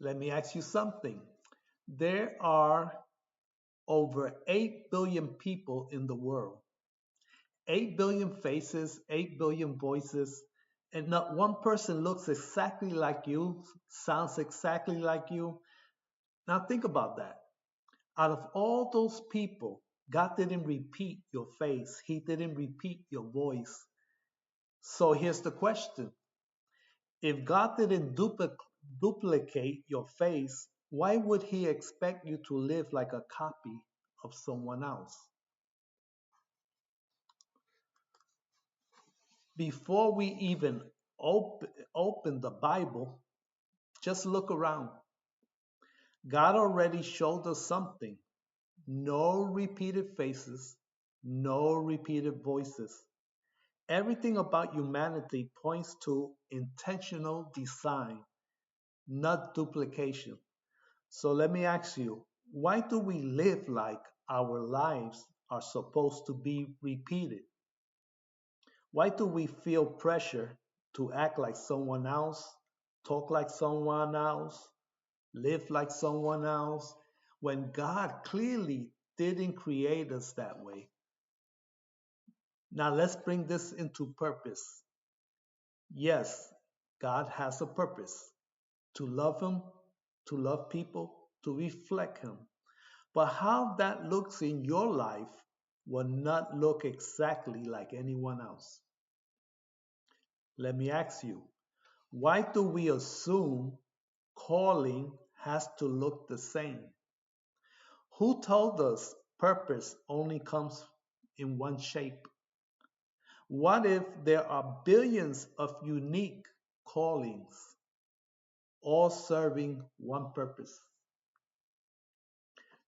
Let me ask you something. There are over 8 billion people in the world. 8 billion faces, 8 billion voices, and not one person looks exactly like you, sounds exactly like you. Now think about that. Out of all those people, God didn't repeat your face, He didn't repeat your voice. So here's the question. If God didn't duplicate your face, why would He expect you to live like a copy of someone else? Before we even open the Bible, just look around. God already showed us something. No repeated faces, no repeated voices. Everything about humanity points to intentional design, not duplication. So let me ask you, why do we live like our lives are supposed to be repeated? Why do we feel pressure to act like someone else, talk like someone else, live like someone else, when God clearly didn't create us that way? Now let's bring this into purpose. Yes, God has a purpose to love Him, to love people, to reflect Him. But how that looks in your life will not look exactly like anyone else. Let me ask you, why do we assume calling has to look the same? Who told us purpose only comes in one shape? What if there are billions of unique callings, all serving one purpose?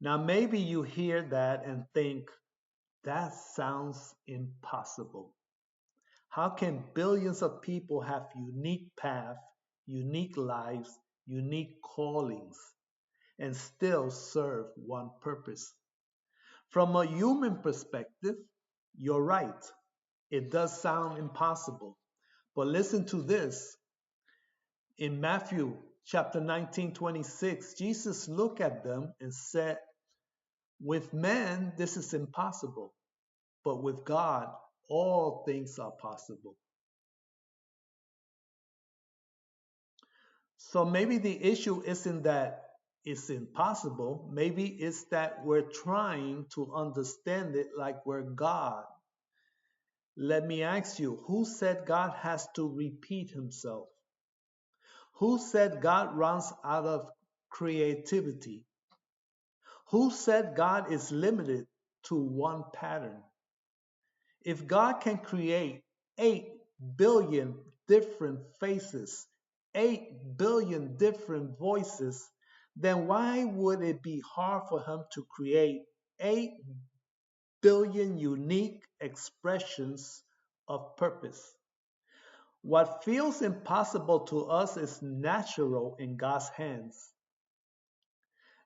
Now, maybe you hear that and think, that sounds impossible. How can billions of people have unique paths, unique lives, unique callings, and still serve one purpose? From a human perspective, you're right. It does sound impossible. But listen to this. In Matthew chapter 19:26, Jesus looked at them and said, with man, this is impossible, but with God, all things are possible. So maybe the issue isn't that it's impossible. Maybe it's that we're trying to understand it like we're God. Let me ask you, who said God has to repeat himself? Who said God runs out of creativity? Who said God is limited to one pattern? If God can create 8 billion different faces, 8 billion different voices, then why would it be hard for him to create 8 billion unique expressions of purpose? What feels impossible to us is natural in God's hands.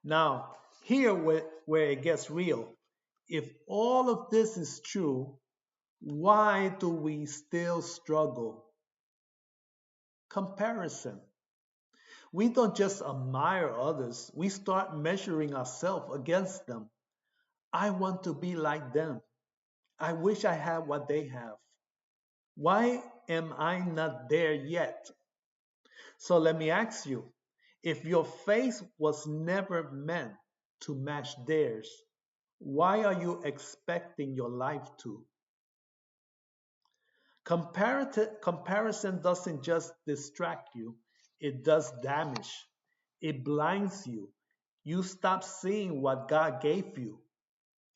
Now, here where it gets real. If all of this is true, why do we still struggle? Comparison. We don't just admire others, we start measuring ourselves against them. I want to be like them. I wish I had what they have. Why am I not there yet? So let me ask you, if your face was never meant to match theirs, why are you expecting your life to? Comparison doesn't just distract you, it does damage. It blinds you. You stop seeing what God gave you.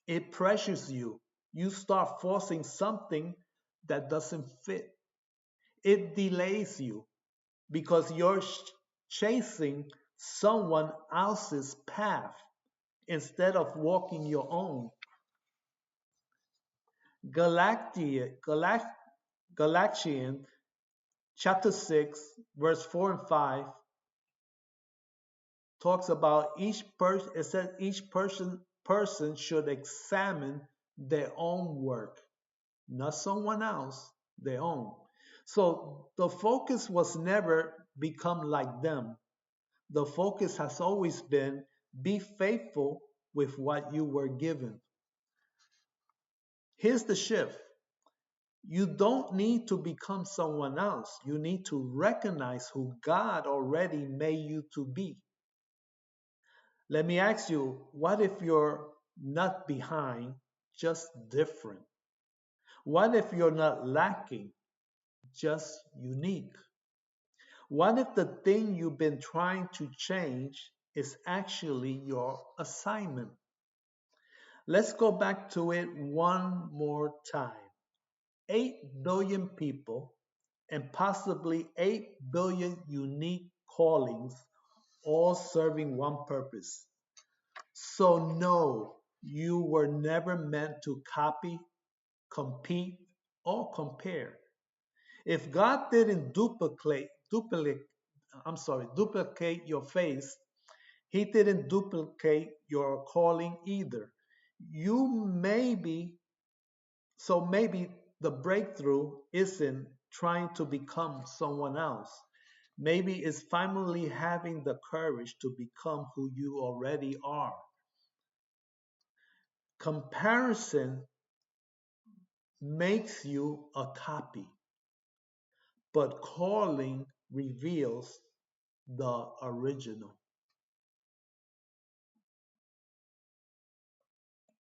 It pressures you. You start forcing something that doesn't fit. It delays you because you're chasing someone else's path instead of walking your own. Galactia, Galatians chapter 6, verse 4 and 5 talks about each person, it says each person should examine their own work, not someone else, their own. So the focus was never become like them. The focus has always been be faithful with what you were given. Here's the shift. You don't need to become someone else. You need to recognize who God already made you to be. Let me ask you, what if you're not behind, just different? What if you're not lacking, just unique? What if the thing you've been trying to change is actually your assignment? Let's go back to it one more time. 8 billion people and possibly 8 billion unique callings, all serving one purpose. So, no, you were never meant to copy, compete, or compare. If God didn't duplicate your face, He didn't duplicate your calling either. You maybe maybe the breakthrough isn't trying to become someone else. Maybe it's finally having the courage to become who you already are. Comparison makes you a copy, but calling reveals the original.